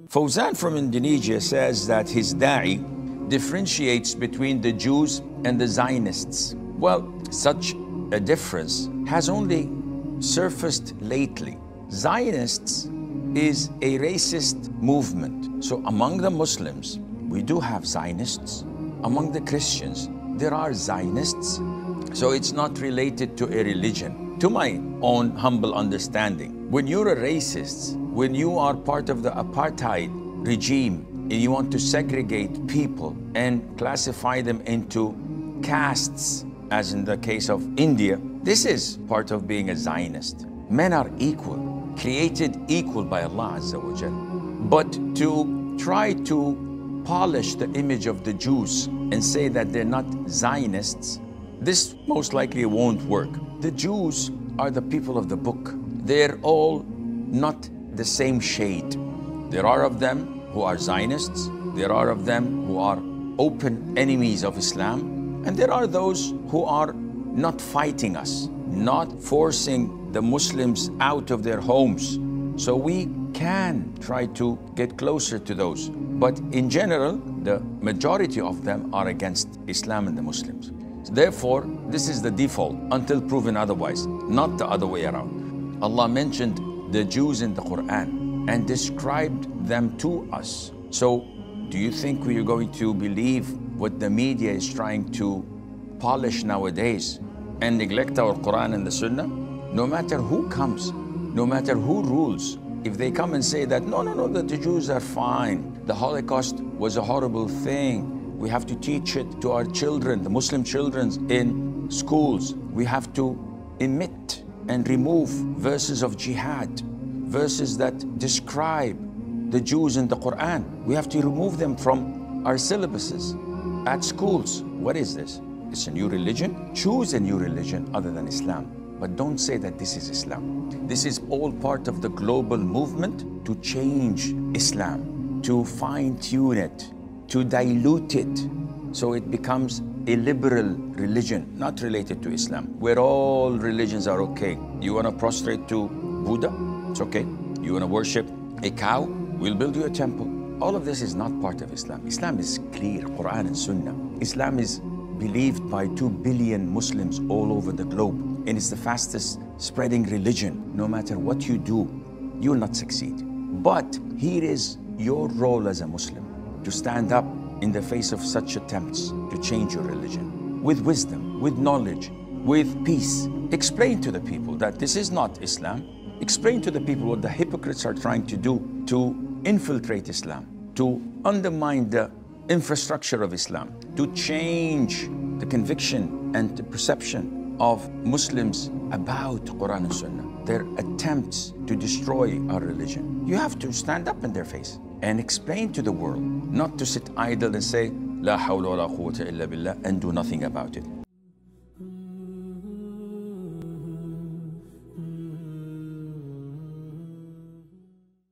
Fauzan from Indonesia says that his da'i differentiates between the Jews and the Zionists. Well, such a difference has only surfaced lately. Zionists is a racist movement. So among the Muslims, we do have Zionists. Among the Christians, there are Zionists. So it's not related to a religion. To my own humble understanding, when you're a racist, when you are part of the apartheid regime, and you want to segregate people and classify them into castes, as in the case of India, this is part of being a Zionist. Men are equal, created equal by Allah Azza wa Jal. But to try to polish the image of the Jews and say that they're not Zionists, this most likely won't work. The Jews are the people of the book. They're all not the same shade. There are of them who are Zionists, there are of them who are open enemies of Islam, and there are those who are not fighting us, not forcing the Muslims out of their homes. So we can try to get closer to those. But in general, the majority of them are against Islam and the Muslims. Therefore, this is the default until proven otherwise, not the other way around. Allah mentioned the Jews in the Quran and described them to us. So, do you think we are going to believe what the media is trying to polish nowadays and neglect our Quran and the Sunnah? No matter who comes, no matter who rules, if they come and say that, no, that the Jews are fine, the Holocaust was a horrible thing, we have to teach it to our children, the Muslim children in schools, we have to omit and remove verses of jihad, verses that describe the Jews in the Quran. We have to remove them from our syllabuses at schools. What is this? It's a new religion? Choose a new religion other than Islam. But don't say that this is Islam. This is all part of the global movement to change Islam, to fine-tune it, to dilute it, so it becomes a liberal religion, not related to Islam, where all religions are okay. You want to prostrate to Buddha? It's okay. You want to worship a cow? We'll build you a temple. All of this is not part of Islam. Islam is clear, Quran and Sunnah. Islam is believed by 2 billion Muslims all over the globe, and it's the fastest spreading religion. No matter what you do, you will not succeed. But here is your role as a Muslim, to stand up in the face of such attempts to change your religion with wisdom, with knowledge, with peace. Explain to the people that this is not Islam. Explain to the people what the hypocrites are trying to do to infiltrate Islam, to undermine the infrastructure of Islam, to change the conviction and the perception of Muslims about Quran and Sunnah, their attempts to destroy our religion. You have to stand up in their face and explain to the world, not to sit idle and say, La hawla wa la quwwata illa billah, and do nothing about it.